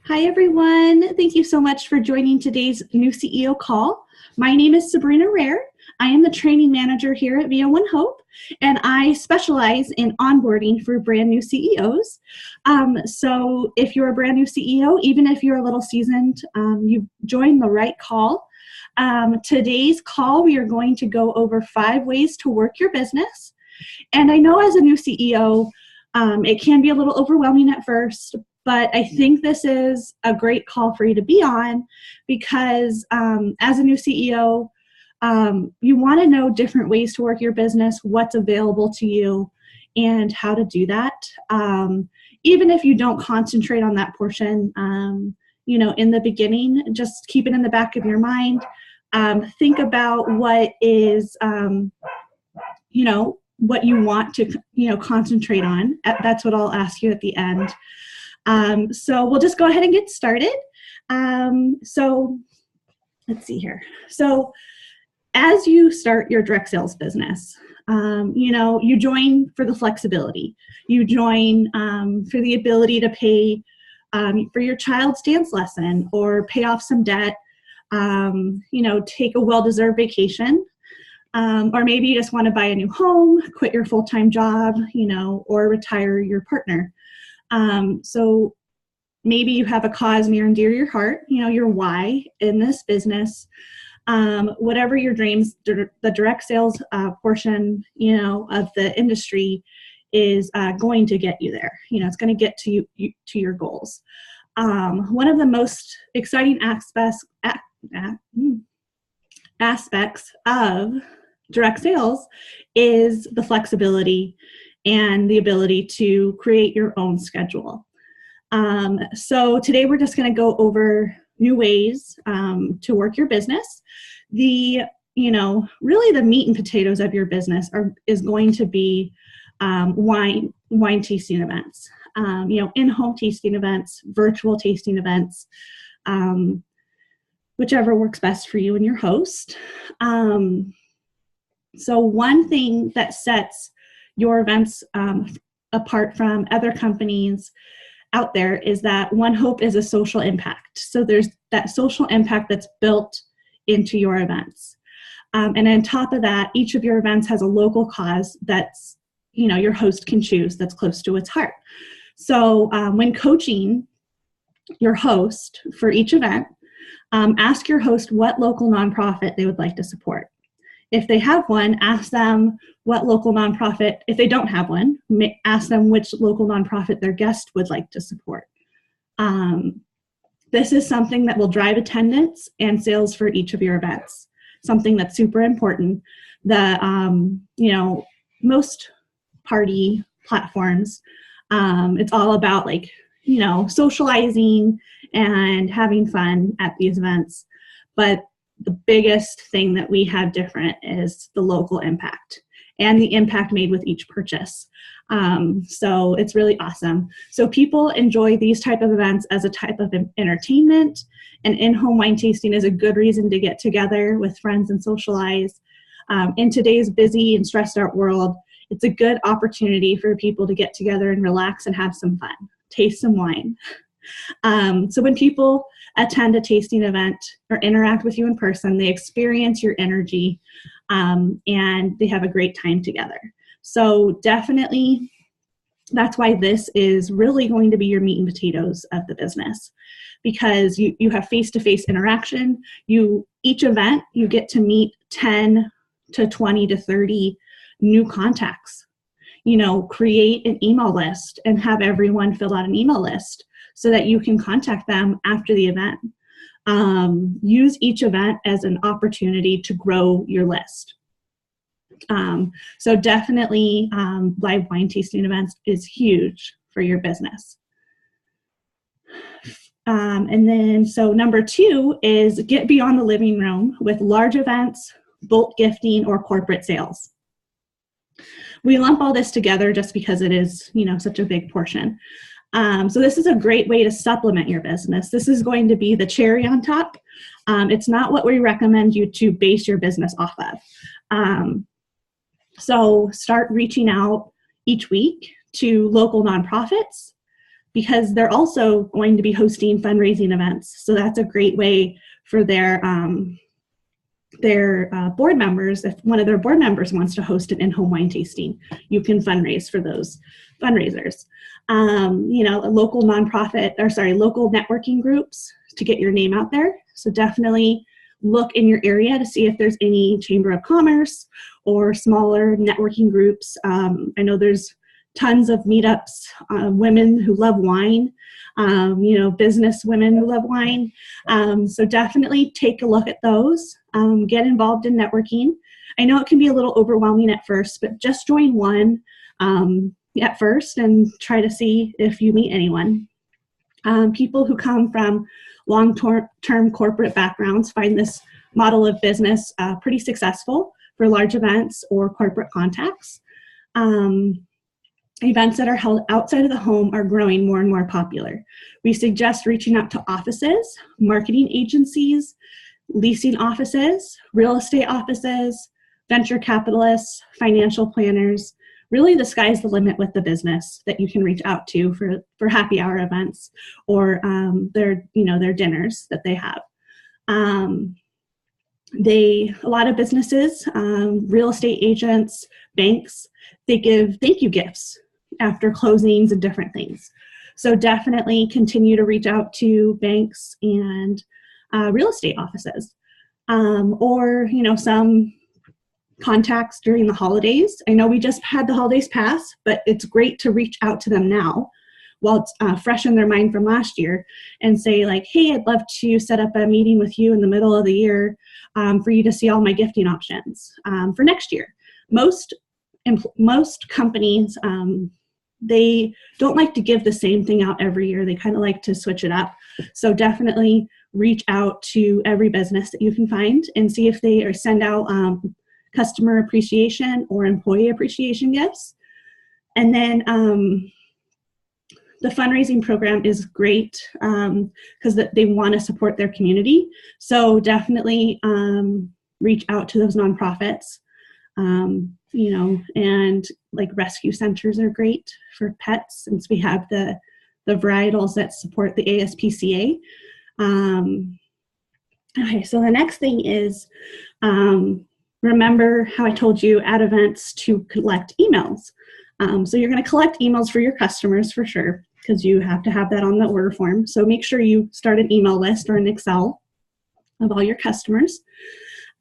Hi, everyone. Thank you so much for joining today's new CEO call. My name is Sabrina Rare. I am the training manager here at Via One Hope, and I specialize in onboarding for brand new CEOs. So if you're a brand new CEO, even if you're a little seasoned, you've joined the right call. Today's call, we are going to go over 5 ways to work your business. And I know as a new CEO, it can be a little overwhelming at first, but I think this is a great call for you to be on because as a new CEO, you want to know different ways to work your business, what's available to you, and how to do that. Even if you don't concentrate on that portion, in the beginning, just keep it in the back of your mind. Think about what is, what you want to, concentrate on. That's what I'll ask you at the end. So we'll just go ahead and get started. So let's see here. So as you start your direct sales business, you join for the flexibility. You join for the ability to pay for your child's dance lesson or pay off some debt, take a well-deserved vacation. Or maybe you just want to buy a new home, quit your full-time job, or retire your partner. So maybe you have a cause near and dear to your heart, your why in this business. Whatever your dreams, the direct sales portion, of the industry is going to get you there. It's going to get to you to your goals. One of the most exciting aspects of direct sales is the flexibility and the ability to create your own schedule. So today we're just going to go over new ways to work your business. Really the meat and potatoes of your business is going to be wine tasting events, in-home tasting events, virtual tasting events, whichever works best for you and your host. So one thing that sets your events apart from other companies out there is that One Hope is a social impact. So there's that social impact that's built into your events. And on top of that, each of your events has a local cause that's, your host can choose that's close to its heart. So when coaching your host for each event, ask your host what local nonprofit they would like to support. If they have one, ask them what local nonprofit, if they don't have one, ask them which local nonprofit their guest would like to support. This is something that will drive attendance and sales for each of your events, something that's super important. Most party platforms, it's all about socializing and having fun at these events. But the biggest thing that we have different is the local impact and the impact made with each purchase. So it's really awesome. So people enjoy these type of events as a type of entertainment, and in-home wine tasting is a good reason to get together with friends and socialize. In today's busy and stressed out world, it's a good opportunity for people to get together and relax and have some fun, taste some wine. So when people attend a tasting event or interact with you in person, they experience your energy and they have a great time together. So definitely that's why this is really going to be your meat and potatoes of the business, because you have face-to-face interaction. Each event, you get to meet 10 to 20 to 30 new contacts. Create an email list and have everyone fill out an email list so that you can contact them after the event. Use each event as an opportunity to grow your list. So definitely live wine tasting events is huge for your business. And then, so number 2 is get beyond the living room with large events, bulk gifting, or corporate sales. We lump all this together just because it is, such a big portion. So this is a great way to supplement your business. This is going to be the cherry on top. It's not what we recommend you to base your business off of. So start reaching out each week to local nonprofits, because they're also going to be hosting fundraising events. So that's a great way for their board members, if one of their board members wants to host an in-home wine tasting, you can fundraise for those fundraisers. Local local networking groups to get your name out there. So definitely look in your area to see if there's any Chamber of Commerce or smaller networking groups. I know there's tons of meetups, women who love wine, business women who love wine. So definitely take a look at those, get involved in networking. I know it can be a little overwhelming at first, but just join one at first and try to see if you meet anyone. People who come from long-term corporate backgrounds find this model of business pretty successful for large events or corporate contacts. Events that are held outside of the home are growing more and more popular. We suggest reaching out to offices, marketing agencies, leasing offices, real estate offices, venture capitalists, financial planners. Really, the sky's the limit with the business that you can reach out to for happy hour events or their dinners that they have. A lot of businesses, real estate agents, banks, they give thank you gifts after closings and different things. So definitely continue to reach out to banks and real estate offices, or some contacts during the holidays. I know we just had the holidays pass, but it's great to reach out to them now while it's fresh in their mind from last year and say like, hey, I'd love to set up a meeting with you in the middle of the year for you to see all my gifting options for next year. Most companies, they don't like to give the same thing out every year. They kind of like to switch it up. So definitely reach out to every business that you can find and see if they send out customer appreciation or employee appreciation gifts. And then the fundraising program is great because they want to support their community. So definitely reach out to those nonprofits. And like rescue centers are great for pets since we have the varietals that support the ASPCA. Okay, so the next thing is remember how I told you at events to collect emails. So you're going to collect emails for your customers for sure because you have to have that on the order form. So make sure you start an email list or an Excel of all your customers.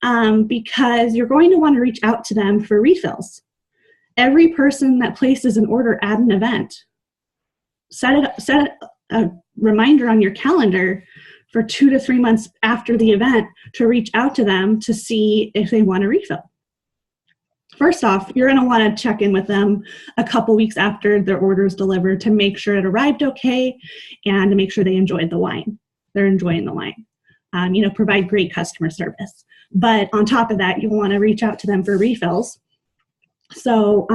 Because you're going to want to reach out to them for refills. Every person that places an order at an event, set a reminder on your calendar for 2 to 3 months after the event to reach out to them to see if they want a refill. First off, you're going to want to check in with them a couple weeks after their order is delivered to make sure it arrived okay and to make sure they enjoyed the wine. They're enjoying the wine. Provide great customer service. But on top of that, you'll want to reach out to them for refills. So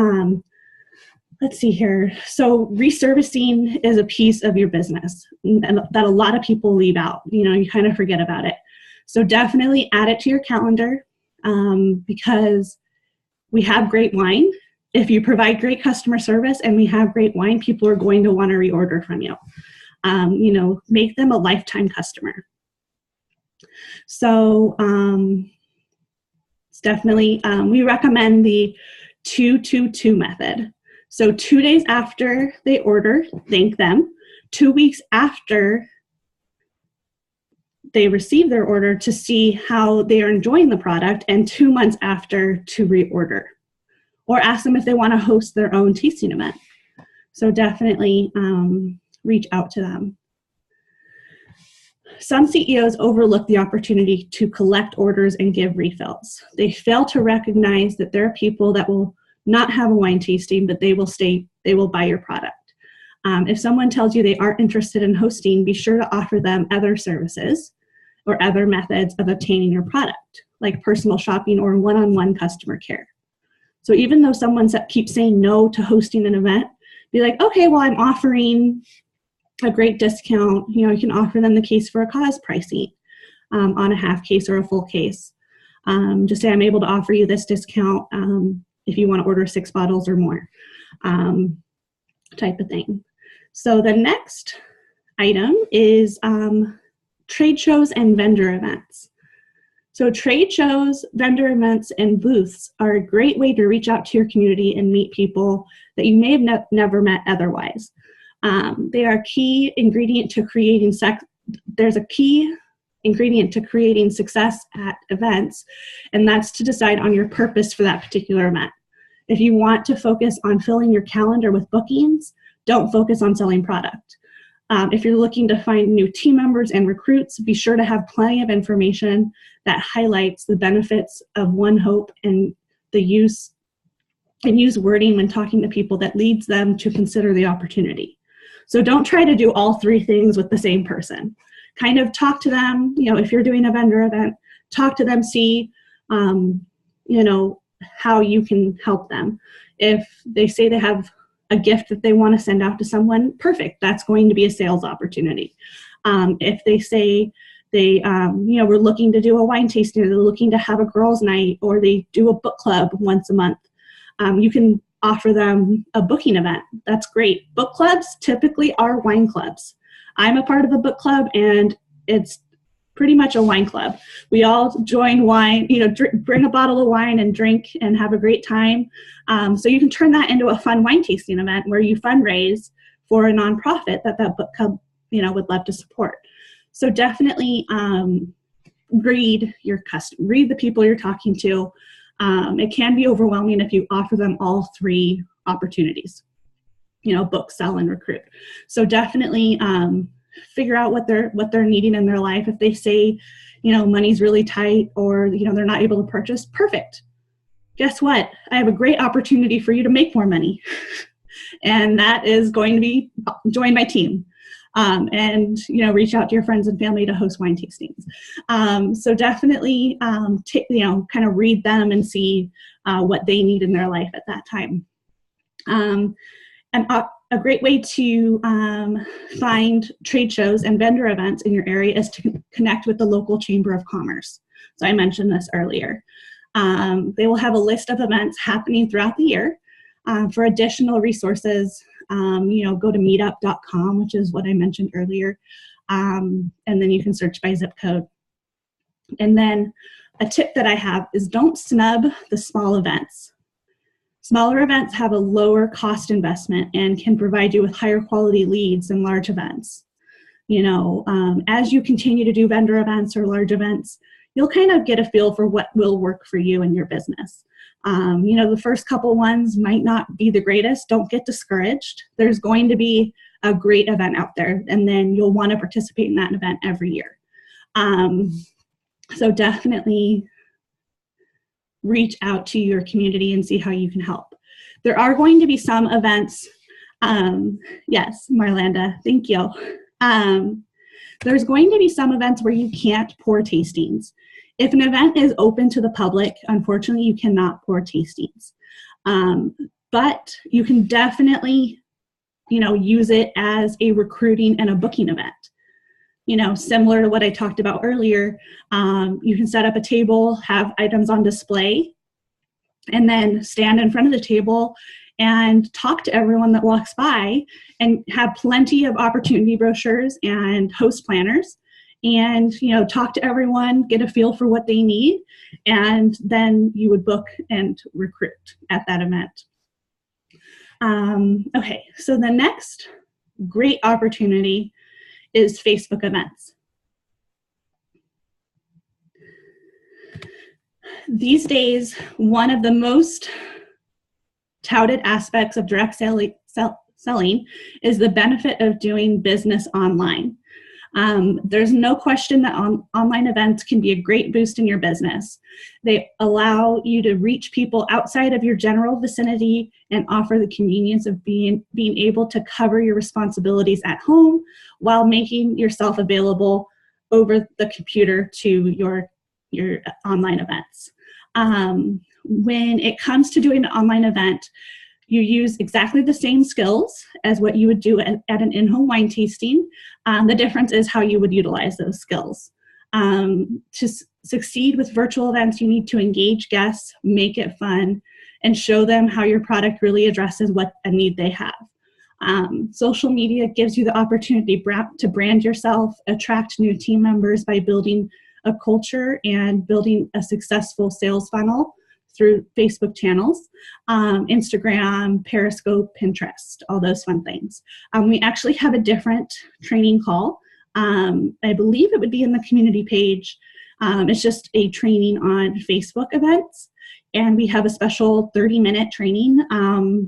let's see here. So reservicing is a piece of your business that a lot of people leave out. You kind of forget about it. So definitely add it to your calendar because we have great wine. If you provide great customer service and we have great wine, people are going to want to reorder from you. Make them a lifetime customer. So it's definitely, we recommend the 2-2-2 method. So 2 days after they order, thank them. 2 weeks after they receive their order to see how they are enjoying the product, and 2 months after to reorder. Or ask them if they want to host their own tasting event. So definitely reach out to them. Some CEOs overlook the opportunity to collect orders and give refills. They fail to recognize that there are people that will not have a wine tasting, but they will buy your product. If someone tells you they aren't interested in hosting, be sure to offer them other services or other methods of obtaining your product, like personal shopping or one-on-one customer care. So even though someone keeps saying no to hosting an event, be like, okay, well, I'm offering a great discount. You can offer them the case for a cause pricing on a half case or a full case. Just say, I'm able to offer you this discount if you want to order 6 bottles or more, type of thing. So the next item is trade shows and vendor events. So trade shows, vendor events, and booths are a great way to reach out to your community and meet people that you may have never met otherwise. They are a key ingredient to creating There's a key ingredient to creating success at events, and that's to decide on your purpose for that particular event. If you want to focus on filling your calendar with bookings, don't focus on selling product. If you're looking to find new team members and recruits, be sure to have plenty of information that highlights the benefits of One Hope and use wording when talking to people that leads them to consider the opportunity. So don't try to do all three things with the same person. Kind of talk to them, if you're doing a vendor event, talk to them, see, how you can help them. If they say they have a gift that they want to send out to someone, perfect. That's going to be a sales opportunity. If they say we're looking to do a wine tasting, or they're looking to have a girls' night, or they do a book club once a month, you can offer them a booking event. That's great. Book clubs typically are wine clubs. I'm a part of a book club, and it's pretty much a wine club. We all join wine, bring a bottle of wine and drink and have a great time. So you can turn that into a fun wine tasting event where you fundraise for a nonprofit that book club, would love to support. So definitely read the people you're talking to. It can be overwhelming if you offer them all three opportunities, book, sell, and recruit. So definitely figure out what they're needing in their life. If they say, money's really tight, or, they're not able to purchase, perfect. Guess what? I have a great opportunity for you to make more money. And that is going to be join my team. And reach out to your friends and family to host wine tastings. So definitely, kind of read them and see what they need in their life at that time. And a great way to find trade shows and vendor events in your area is to connect with the local Chamber of Commerce. So I mentioned this earlier. They will have a list of events happening throughout the year. For additional resources, go to meetup.com, which is what I mentioned earlier, and then you can search by zip code. And then a tip that I have is don't snub the small events. Smaller events have a lower cost investment and can provide you with higher quality leads than large events. As you continue to do vendor events or large events, you'll kind of get a feel for what will work for you and your business. The first couple ones might not be the greatest. Don't get discouraged. There's going to be a great event out there, and then you'll want to participate in that event every year. So definitely reach out to your community and see how you can help. There are going to be some events. Yes, Marlanda, thank you. There's going to be some events where you can't pour tastings. If an event is open to the public, unfortunately, you cannot pour tastings. But you can definitely, use it as a recruiting and a booking event. Similar to what I talked about earlier, you can set up a table, have items on display, and then stand in front of the table and talk to everyone that walks by, and have plenty of opportunity brochures and host planners, and talk to everyone, get a feel for what they need, and then you would book and recruit at that event. Okay, so the next great opportunity is Facebook events. These days, one of the most touted aspects of direct selling is the benefit of doing business online. There's no question that online events can be a great boost in your business. They allow you to reach people outside of your general vicinity and offer the convenience of being able to cover your responsibilities at home while making yourself available over the computer to your online events. When it comes to doing an online event, you use exactly the same skills as what you would do at an in-home wine tasting. The difference is how you would utilize those skills. To succeed with virtual events, you need to engage guests, make it fun, and show them how your product really addresses what a need they have. Social media gives you the opportunity to brand yourself, attract new team members by building a culture and building a successful sales funnel through Facebook channels, Instagram, Periscope, Pinterest, all those fun things. We actually have a different training call. I believe it would be in the community page. It's just a training on Facebook events. And we have a special 30-minute training.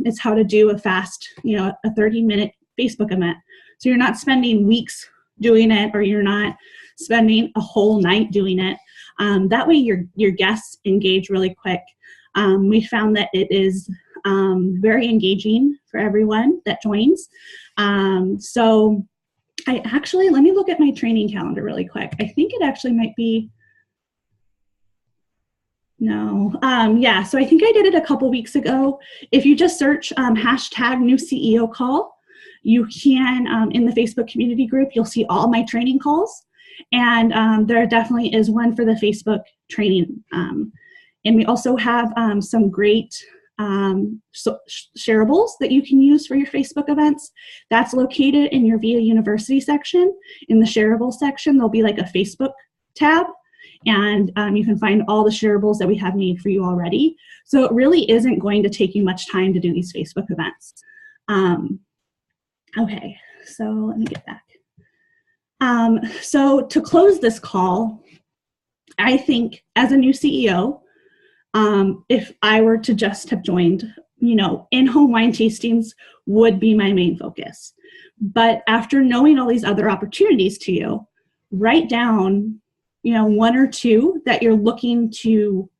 It's how to do a fast, a 30-minute Facebook event. So you're not spending weeks doing it, or you're not spending a whole night doing it. That way your guests engage really quick. We found that it is very engaging for everyone that joins. So let me look at my training calendar really quick. I think it actually might be, no. So I think I did it a couple weeks ago. If you just search hashtag new CEO call, you can, in the Facebook community group, you'll see all my training calls. And there definitely is one for the Facebook training. And we also have some great shareables that you can use for your Facebook events. That's located in your VIA University section. In the shareable section, there'll be like a Facebook tab. And you can find all the shareables that we have made for you already. So it really isn't going to take you much time to do these Facebook events. Okay, so let me get back. So to close this call, I think as a new CEO, if I were to just have joined, in-home wine tastings would be my main focus. But after knowing all these other opportunities to you, write down one or two that you're looking to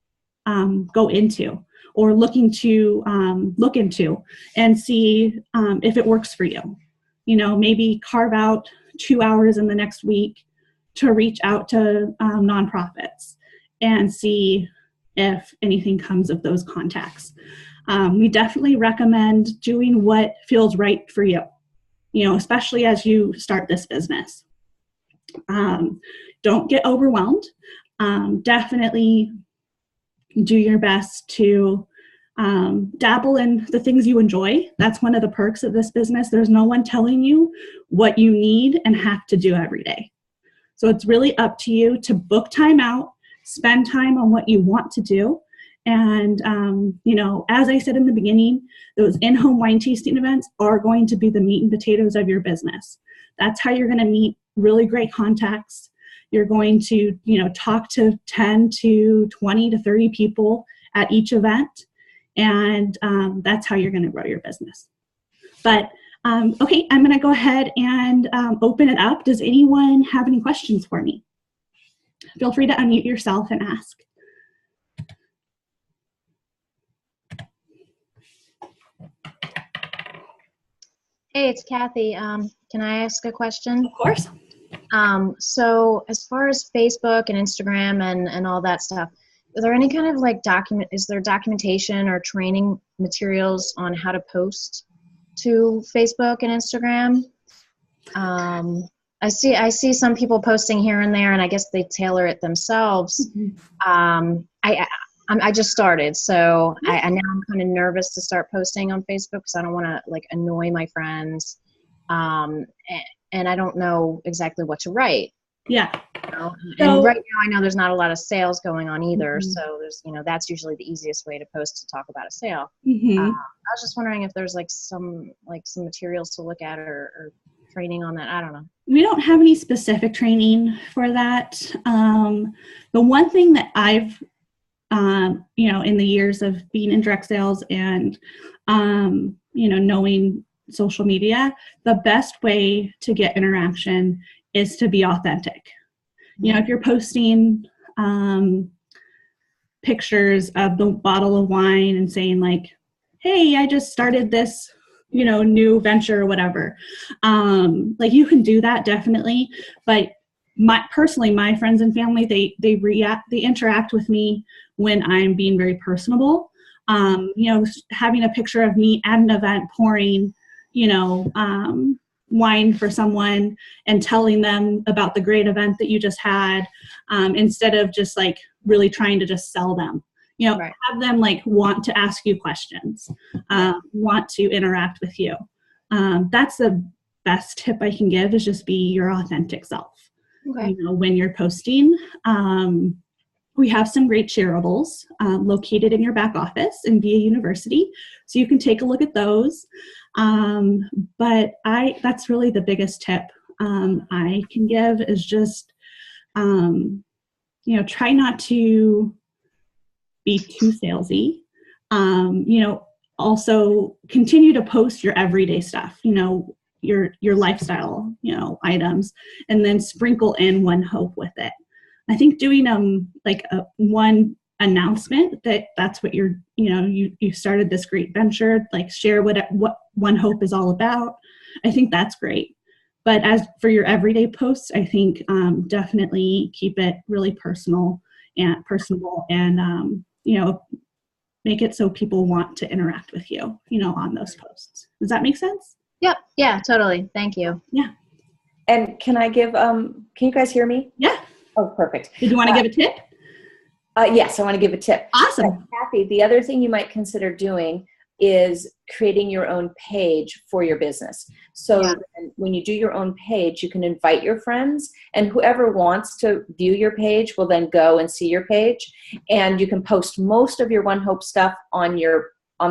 go into or looking to look into and see if it works for you. Maybe carve out 2 hours in the next week to reach out to nonprofits and see if anything comes of those contacts. We definitely recommend doing what feels right for you, especially as you start this business. Don't get overwhelmed. Definitely do your best to dabble in the things you enjoy. That's one of the perks of this business. There's no one telling you what you need and have to do every day. So it's really up to you to book time out, spend time on what you want to do. And, as I said in the beginning, those in-home wine tasting events are going to be the meat and potatoes of your business. That's how you're going to meet really great contacts. You're going to, talk to 10 to 20 to 30 people at each event. And that's how you're going to grow your business. But, okay, I'm going to go ahead and open it up. Does anyone have any questions for me? Feel free to unmute yourself and ask. Hey, it's Kathy. Can I ask a question? Of course. So as far as Facebook and Instagram and all that stuff, is there any kind of is there documentation or training materials on how to post to Facebook and Instagram? I see some people posting here and there, and I guess they tailor it themselves. Mm-hmm. I just started, so now I'm kind of nervous to start posting on Facebook because I don't want to annoy my friends, and I don't know exactly what to write. Yeah. And right now I know there's not a lot of sales going on either, mm-hmm. So there's that's usually the easiest way to post to talk about a sale. Mm-hmm. I was just wondering if there's some materials to look at or training on that. I don't know. We don't have any specific training for that. The one thing that I've in the years of being in direct sales and, knowing social media, the best way to get interaction is to be authentic. If you're posting pictures of the bottle of wine and saying hey, I just started this, new venture or whatever, you can do that definitely. But my friends and family, they interact with me when I'm being very personable. Having a picture of me at an event pouring, wine for someone and telling them about the great event that you just had, instead of just really trying to just sell them. Right. Have them want to ask you questions, want to interact with you. That's the best tip I can give, is just be your authentic self. Okay. You know, when you're posting. We have some great shareables located in your back office in VA University, so you can take a look at those. But that's really the biggest tip I can give, is just, try not to be too salesy. Also continue to post your everyday stuff, your lifestyle, items, and then sprinkle in One Hope with it. I think doing like one announcement that's what you started this great venture, like share what One Hope is all about. I think that's great. But as for your everyday posts, I think definitely keep it really personable and make it so people want to interact with you, on those posts. Does that make sense? Yep. Yeah, totally. Thank you. Yeah. And can I give, can you guys hear me? Yeah. Oh, perfect. Did you want to give a tip? Yes, I want to give a tip. Awesome. Kathy, the other thing you might consider doing is creating your own page for your business. So when you do your own page, you can invite your friends, and whoever wants to view your page will then go and see your page. And you can post most of your One Hope stuff on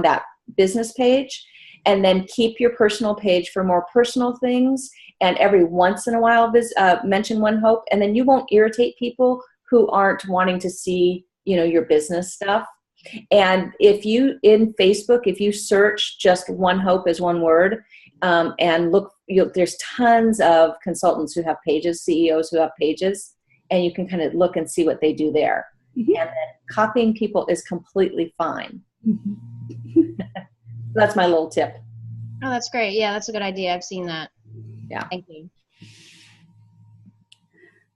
that business page, and then keep your personal page for more personal things. And every once in a while, mention One Hope, and then you won't irritate people who aren't wanting to see, your business stuff. And in Facebook, if you search just One Hope as one word, and look, there's tons of consultants who have pages, CEOs who have pages, and you can kind of look and see what they do there. Mm-hmm. And then copying people is completely fine. Mm-hmm. That's my little tip. Oh, that's great. Yeah, that's a good idea. I've seen that. Yeah. Thank you.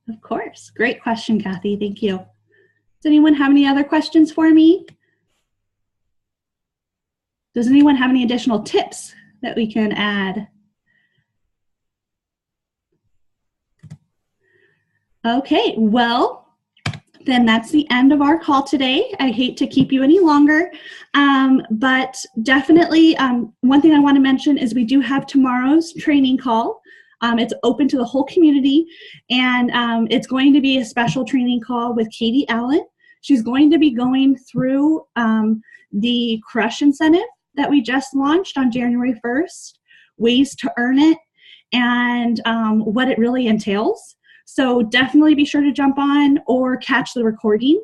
Of course. Great question, Kathy. Thank you. Does anyone have any other questions for me? Does anyone have any additional tips that we can add? Okay, well, then that's the end of our call today. I hate to keep you any longer, but definitely one thing I want to mention is we do have tomorrow's training call. It's open to the whole community, and it's going to be a special training call with Katie Allen. She's going to be going through the Crush incentive that we just launched on January 1st, ways to earn it, and what it really entails. So definitely be sure to jump on or catch the recording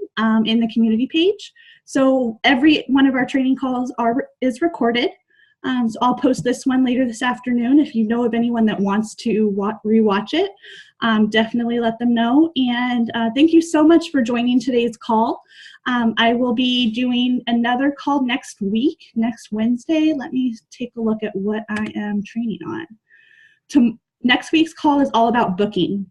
in the community page. So every one of our training calls is recorded. So I'll post this one later this afternoon. If you know of anyone that wants to rewatch it, definitely let them know. And thank you so much for joining today's call. I will be doing another call next week, next Wednesday. Let me take a look at what I am training on. Next week's call is all about booking.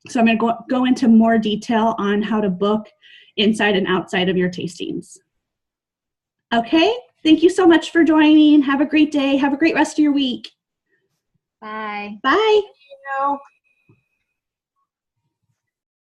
So I'm going to go into more detail on how to book inside and outside of your tastings. Okay, thank you so much for joining. Have a great day. Have a great rest of your week. Bye. Bye. You know.